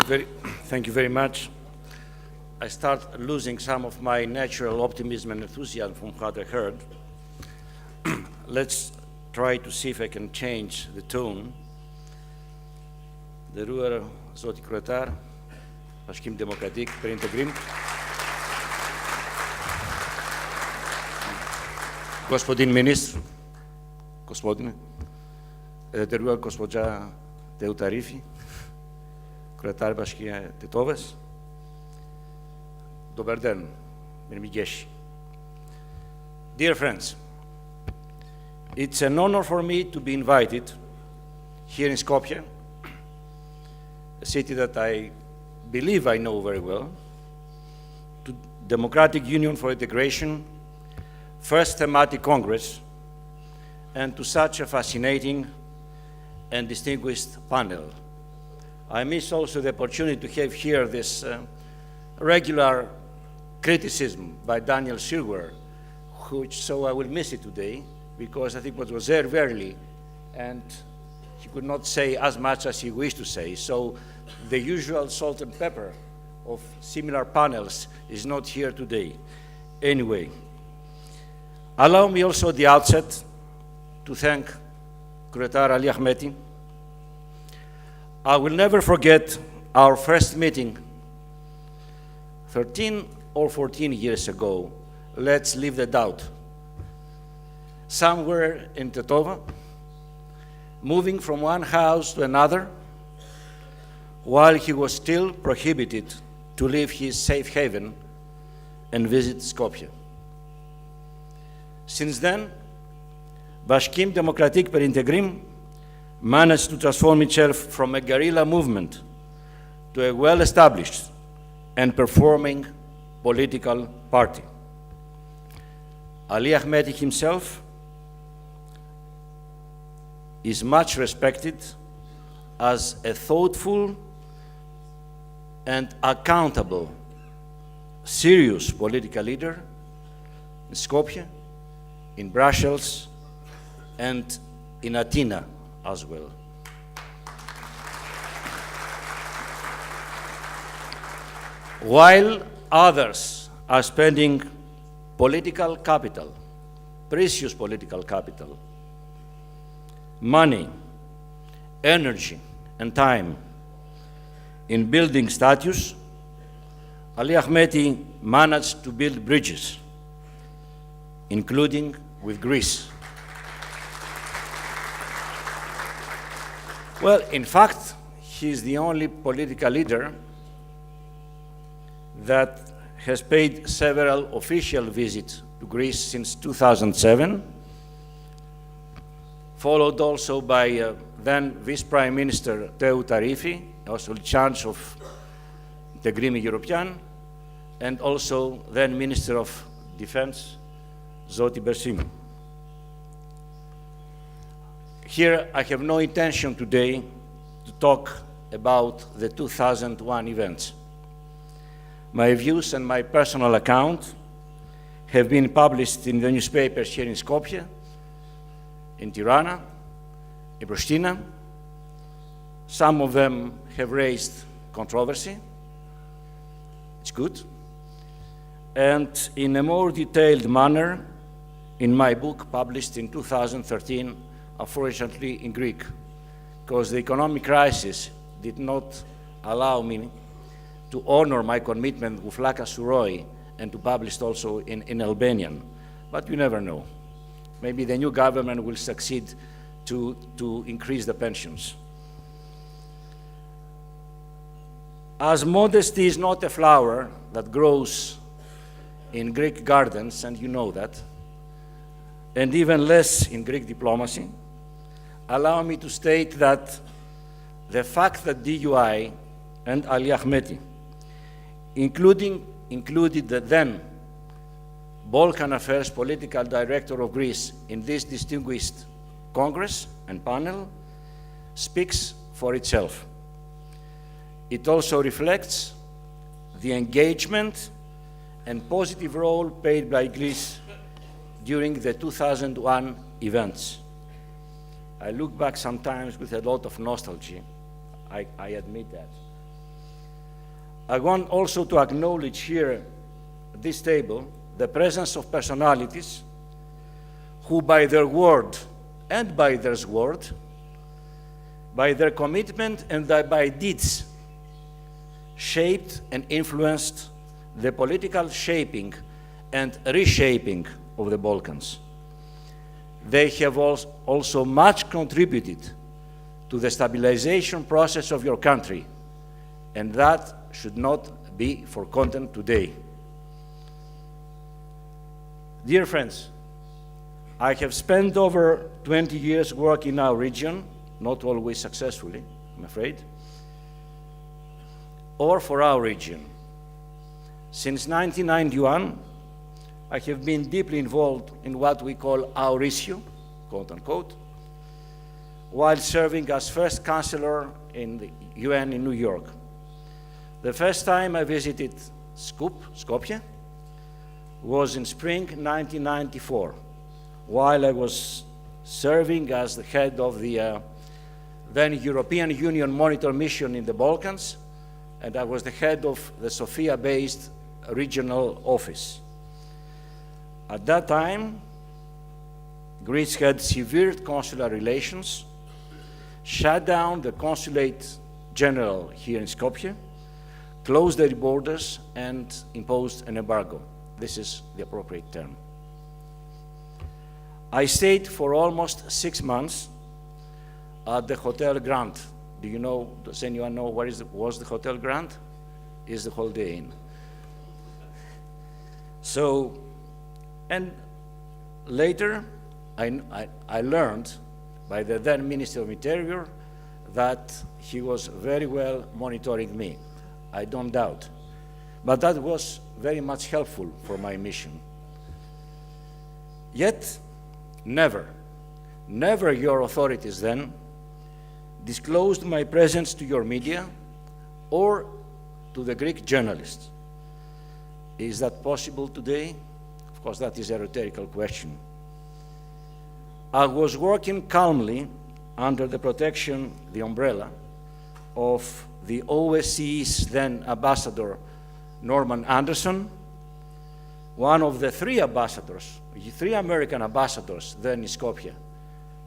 Thank you very much. I start losing some of my natural optimism and enthusiasm from what I heard. Let's try to see if I can change the tone. Nderuar Zoti Kryetar, Bashkimi Demokratik për Integrim. Gospodin Ministr, Gospodine, edhe nderuar Gospođa Teutarifi, Kryetar Bashkia e Tetovës. Dobar den, mirëmëngjes. Dear friends, it's an honor for me to be invited here in Skopje, a city that I believe I know very well, to Democratic Union for Integration, first Tematik Congress, and to such a fascinating and distinguished panel. I miss also the opportunity to have here this regular criticism by Daniel Serwer, so I will miss it today, because I think what was there very, and he could not say as much as he wished to say. So the usual salt and pepper of similar panels is not here today. Anyway, allow me also at the outset to thank Kryetar Ali Ahmeti. I will never forget our first meeting 13 or 14 years ago. Let's leave the doubt. Somewhere in Tetova, moving from one house to another, while he was still prohibited to leave his safe haven and visit Skopje. Since then, Bashkimi Demokratik për Integrim managed to transform itself from a guerrilla movement to a well-established and performing political party. Ali Ahmeti himself is much respected as a thoughtful and accountable, serious political leader in Skopje, in Brussels, and in Athena as well. While others are spending political capital, precious political capital, money, energy, and time in building statues, Ali Ahmeti managed to build bridges, including with Greece. Well, in fact, he is the only political leader that has paid several official visits to Greece since 2007, followed also by then Vice Prime Minister Teutarifi, also in charge of Integrim European, and also then Minister of Defense, Zoti Bashkimi. Here, I have no intention today to talk about the 2001 events. My views and my personal account have been published in the newspapers here in Skopje, in Tirana, in Pristina. Some of them have raised controversy. It's good. And in a more detailed manner, in my book published in 2013, unfortunately in Greek, because the economic crisis did not allow me to honor my commitment with Laka Suroi and to publish also in Albanian. But you never know. Maybe the new government will succeed to increase the pensions. As modesty is not a flower that grows in Greek gardens, and you know that, and even less in Greek diplomacy, allow me to state that the fact that DUI and Ali Ahmeti included the then Balkan Affairs Political Director of Greece in this distinguished Congress and panel speaks for itself. It also reflects the engagement and positive role played by Greece during the 2001 events. I look back sometimes with a lot of nostalgia, I admit that. I want also to acknowledge here at this table the presence of personalities who by their word and by their word, by their commitment and by deeds, shaped and influenced the political shaping and reshaping of the Balkans. They have also much contributed to the stabilization process of your country, and that should not be forgotten today. Dear friends, I have spent over 20 years working in our region, not always successfully, I'm afraid, or for our region. Since 1991, I have been deeply involved in what we call our issue, quote unquote, while serving as first counselor in the UN in New York. The first time I visited Skopje, was in spring 1994, while I was serving as the head of the then European Union Monitor Mission in the Balkans, and I was the head of the Sofia-based regional office. At that time, Greece had severe consular relations, shut down the consulate general here in Skopje, closed their borders, and imposed an embargo. This is the appropriate term. I stayed for almost 6 months at the Hotel Grand. Do you know, does anyone know where was the Hotel Grand? Is the Holiday Inn. So, and later I learned by the then Minister of Interior that he was very well monitoring me. I don't doubt. But that was very much helpful for my mission. Yet, never your authorities then disclosed my presence to your media or to the Greek journalists. Is that possible today? Of course, that is a rhetorical question. I was working calmly under the protection, the umbrella, of the OSCE's then ambassador, Norman Anderson, one of the three American ambassadors then in Skopje.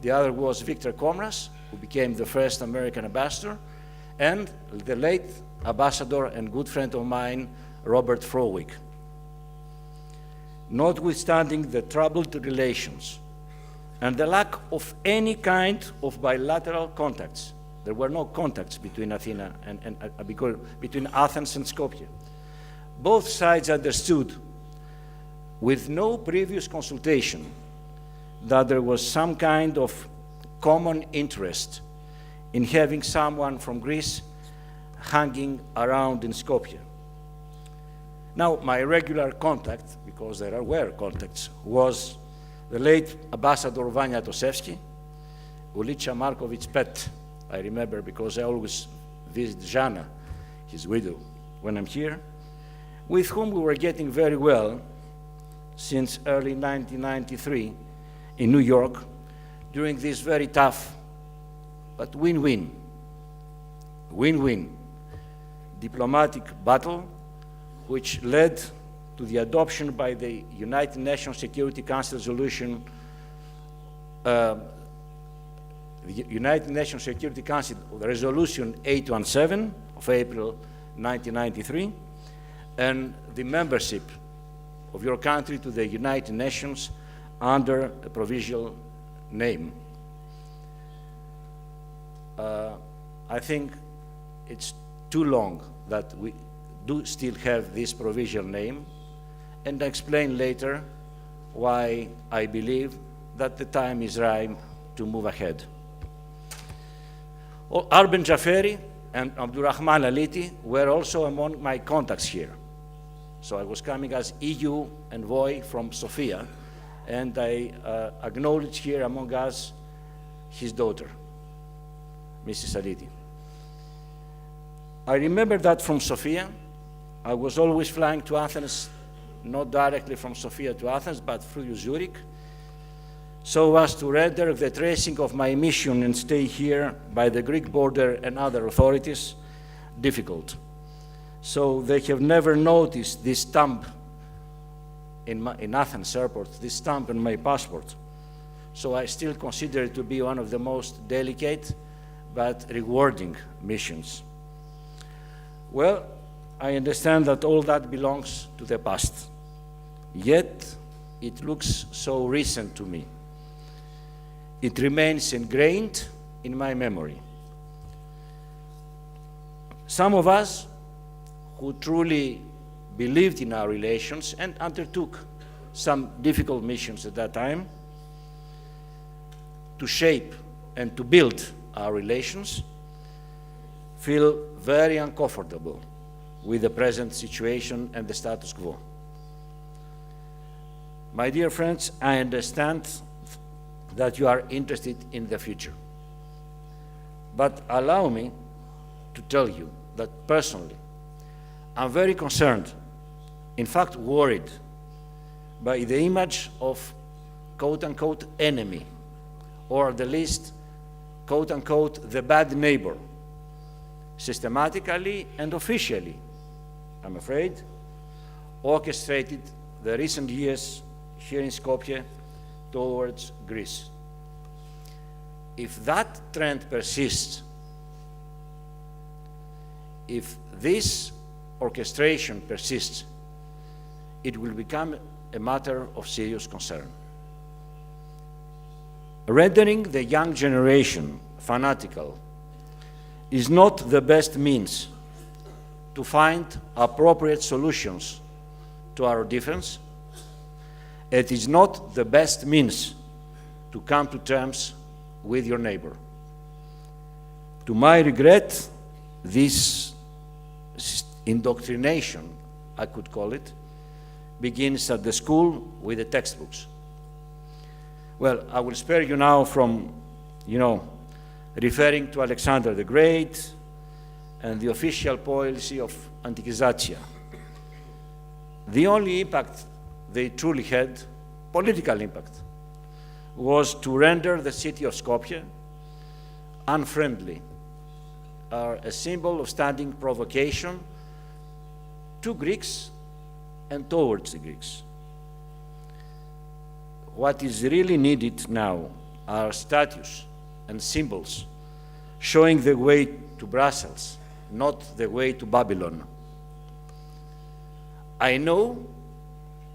The other was Victor Komras, who became the first American ambassador, and the late ambassador and good friend of mine, Robert Frowick. Notwithstanding the troubled relations and the lack of any kind of bilateral contacts, there were no contacts between Athens and Skopje. Both sides understood, with no previous consultation, that there was some kind of common interest in having someone from Greece hanging around in Skopje. Now, my regular contact, because there were contacts, was the late Ambassador Vanya Tosevsky, Ulica Markovic's pet. I remember because I always visit Jana, his widow, when I'm here, with whom we were getting very well since early 1993 in New York during this very tough but win-win diplomatic battle, which led to the adoption by the United Nations Security Council resolution, the United Nations Security Council Resolution 817 of April 1993, and the membership of your country to the United Nations under a provisional name. I think it's too long that we do still have this provisional name, and I explain later why I believe that the time is right to move ahead. Arben Jaferi and Abdurrahman Aliti were also among my contacts here. So I was coming as EU envoy from Sofia, and I acknowledge here among us his daughter, Mrs. Aliti. I remember that from Sofia, I was always flying to Athens, not directly from Sofia to Athens, but through Zurich, so as to render the tracing of my mission and stay here by the Greek border and other authorities difficult. So they have never noticed this stamp in Athens airport, this stamp in my passport. So I still consider it to be one of the most delicate but rewarding missions. Well, I understand that all that belongs to the past, yet it looks so recent to me. It remains ingrained in my memory. Some of us who truly believed in our relations and undertook some difficult missions at that time to shape and to build our relations feel very uncomfortable with the present situation and the status quo. My dear friends, I understand that you are interested in the future. But allow me to tell you that personally, I'm very concerned, in fact worried, by the image of quote-unquote enemy, or at the least, quote-unquote the bad neighbor, systematically and officially, I'm afraid, orchestrated the recent years here in Skopje towards Greece. If that trend persists, if this orchestration persists, it will become a matter of serious concern. Rendering the young generation fanatical is not the best means to find appropriate solutions to our difference. It is not the best means to come to terms with your neighbor. To my regret, this indoctrination, I could call it, begins at the school with the textbooks. Well, I will spare you now from, referring to Alexander the Great and the official policy of Antikyzatia. The only impact they truly had, political impact, was to render the city of Skopje unfriendly, a symbol of standing provocation to Greeks and towards the Greeks. What is really needed now are statues and symbols showing the way to Brussels, not the way to Babylon. I know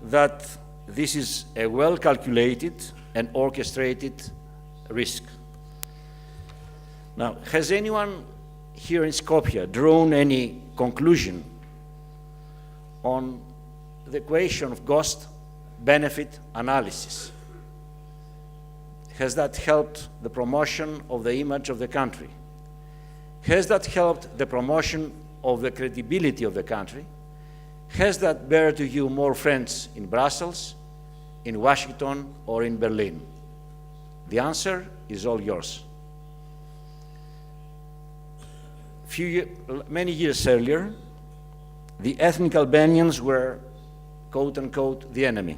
that this is a well-calculated and orchestrated risk. Now, has anyone here in Skopje drawn any conclusion on the equation of cost-benefit analysis? Has that helped the promotion of the image of the country? Has that helped the promotion of the credibility of the country? Has that brought to you more friends in Brussels, in Washington, or in Berlin? The answer is all yours. Many years earlier, the ethnic Albanians were, quote-unquote, the enemy.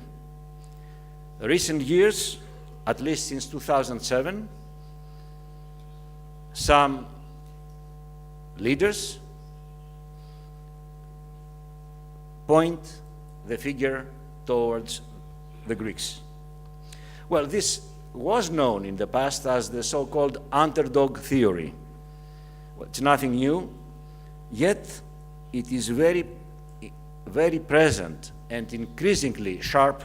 Recent years, at least since 2007, some leaders point the figure towards the Greeks. Well, this was known in the past as the so-called underdog theory. Well, it's nothing new, yet it is very, very present and increasingly sharp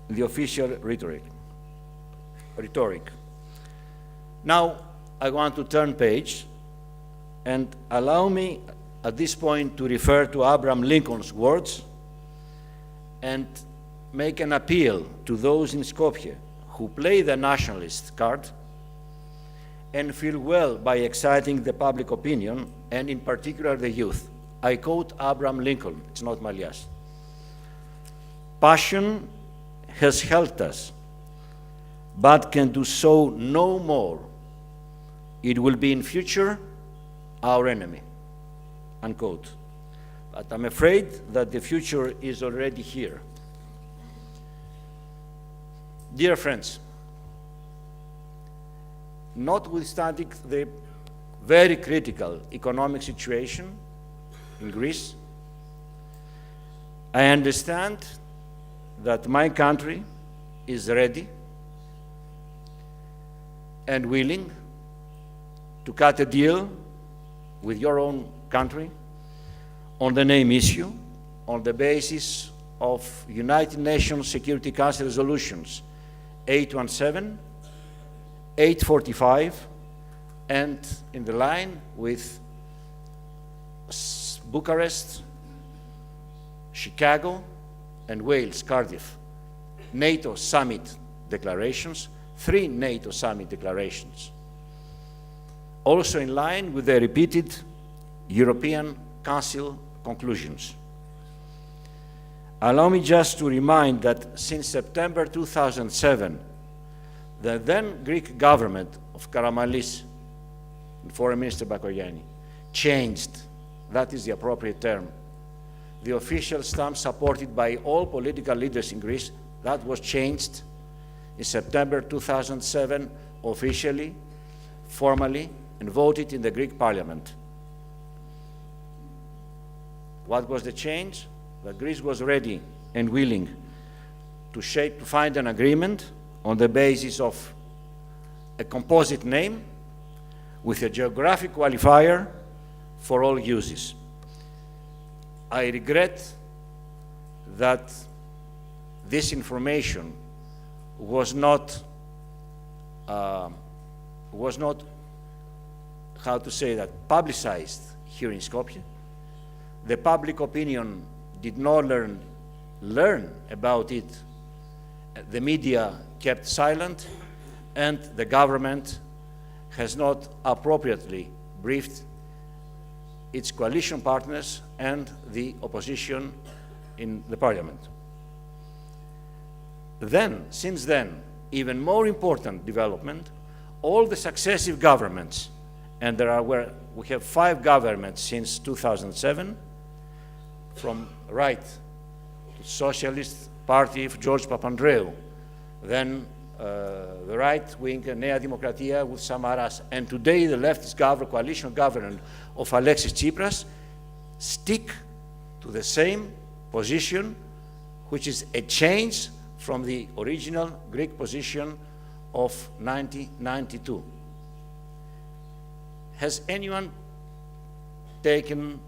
in the official rhetoric. Now, I want to turn page and allow me at this point to refer to Abraham Lincoln's words and make an appeal to those in Skopje who play the nationalist card and feel well by exciting the public opinion, and in particular the youth. I quote Abraham Lincoln, it's not Mallias. Passion has helped us, but can do so no more. It will be in future our enemy, unquote. But I'm afraid that the future is already here. Dear friends, notwithstanding the very critical economic situation in Greece, I understand that my country is ready and willing to cut a deal with your own country on the name issue on the basis of United Nations Security Council resolutions 817, 845, and in the line with Bucharest, Chicago, and Wales, Cardiff, NATO summit declarations, 3 NATO summit declarations. Also in line with the repeated European Council conclusions. Allow me just to remind that since September 2007, the then Greek government of Karamanlis, and Foreign Minister Bakoyanni, changed, that is the appropriate term, the official stamp supported by all political leaders in Greece. That was changed in September 2007, officially, formally, and voted in the Greek parliament. What was the change? That Greece was ready and willing to find an agreement on the basis of a composite name with a geographic qualifier for all uses. I regret that this information was not, how to say that, publicized here in Skopje. The public opinion did not learn about it. The media kept silent, and the government has not appropriately briefed its coalition partners and the opposition in the parliament. Then, since then, even more important development, all the successive governments, and we have 5 governments since 2007, from right to Socialist Party of George Papandreou, then the right-wing Nea Demokratia with Samaras, and today the leftist coalition government of Alexis Tsipras, stick to the same position, which is a change from the original Greek position of 1992. Has anyone taken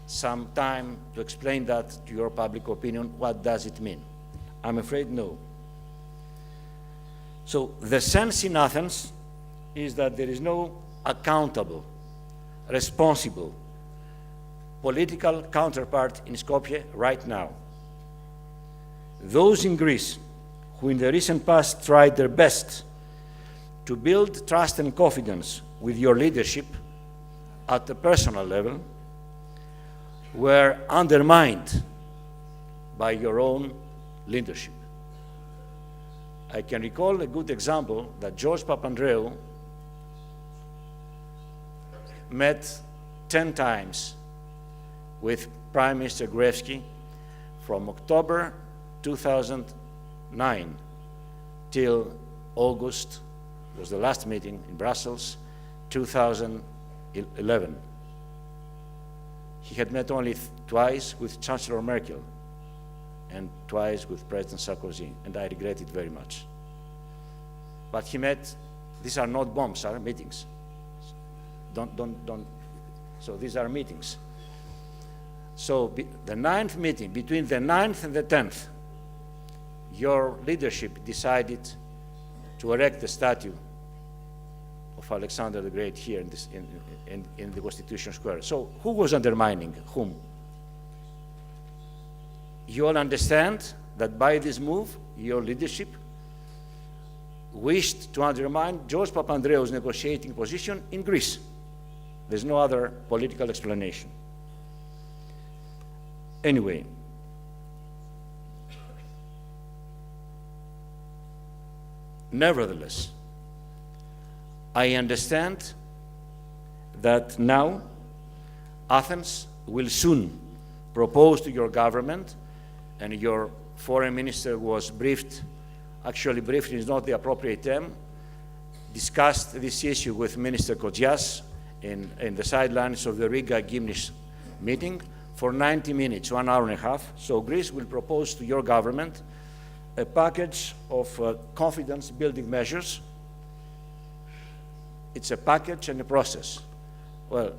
some time to explain that to your public opinion? What does it mean? I'm afraid no. So the sense in Athens is that there is no accountable, responsible political counterpart in Skopje right now. Those in Greece who in the recent past tried their best to build trust and confidence with your leadership at the personal level were undermined by your own leadership. I can recall a good example that George Papandreou met 10 times with Prime Minister Gruevski from October 2009 till August, was the last meeting in Brussels, 2011. He had met only twice with Chancellor Merkel and twice with President Sarkozy, and I regret it very much. But he met, these are not bombs, are meetings. So these are meetings. So the 9th meeting, between the 9th and the 10th, your leadership decided to erect the statue of Alexander the Great here in the Constitution Square. So who was undermining whom? You all understand that by this move, your leadership wished to undermine George Papandreou's negotiating position in Greece. There's no other political explanation. Anyway, nevertheless, I understand that now Athens will soon propose to your government, and your foreign minister was briefed, actually briefed is not the appropriate term, discussed this issue with Minister Kotsias in the sidelines of the Riga Gymnich meeting for 90 minutes, 1 hour and a half. So Greece will propose to your government a package of confidence-building measures. It's a package and a process. Well,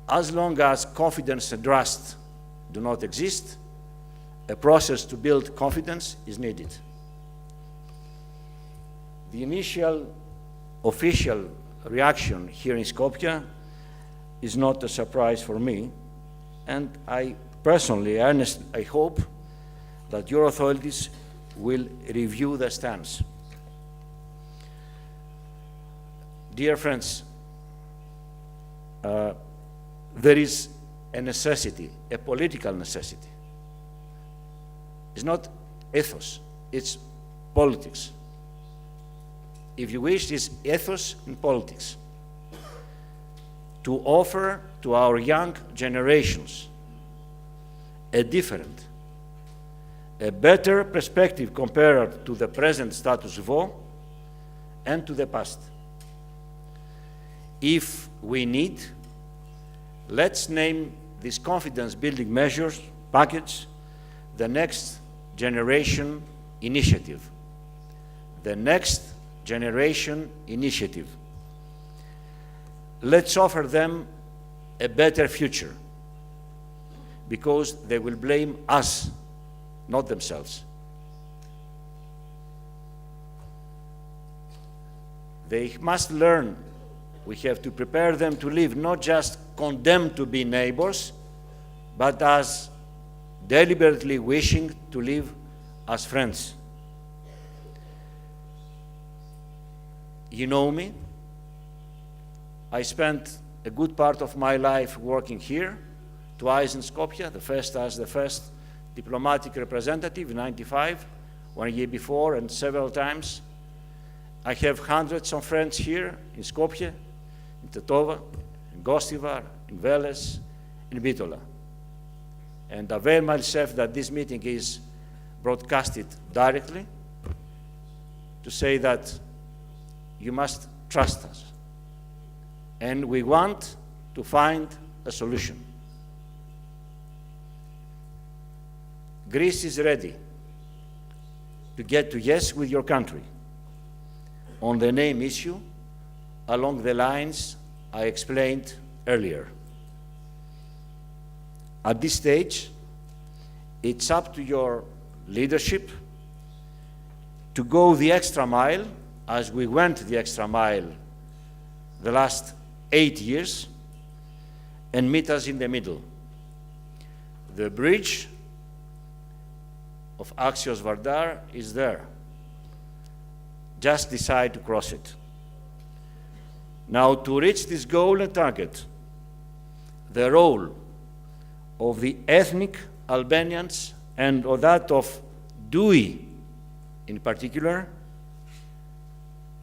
as long as confidence and trust do not exist, a process to build confidence is needed. The initial official reaction here in Skopje is not a surprise for me, and I personally, I hope that your authorities will review the stance. Dear friends, there is a necessity, a political necessity. It's not ethos, it's politics. If you wish, it's ethos in politics. To offer to our young generations a different, a better perspective compared to the present status quo and to the past. If we need, let's name this confidence-building measures package the Next Generation Initiative. The Next Generation Initiative. Let's offer them a better future, because they will blame us, not themselves. They must learn. We have to prepare them to live not just condemned to be neighbors, but as deliberately wishing to live as friends. You know me. I spent a good part of my life working here, twice in Skopje, the first as the first diplomatic representative in '95, 1 year before, and several times. I have hundreds of friends here in Skopje, in Tetova, in Gostivar, in Veles, in Bitola. And avail myself that this meeting is broadcasted directly to say that you must trust us. And we want to find a solution. Greece is ready to get to yes with your country on the name issue along the lines I explained earlier. At this stage, it's up to your leadership to go the extra mile, as we went the extra mile the last 8 years, and meet us in the middle. The bridge of Axios Vardar is there. Just decide to cross it. Now, to reach this goal and target, the role of the ethnic Albanians and or that of DUI in particular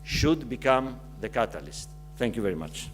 should become the catalyst. Thank you very much.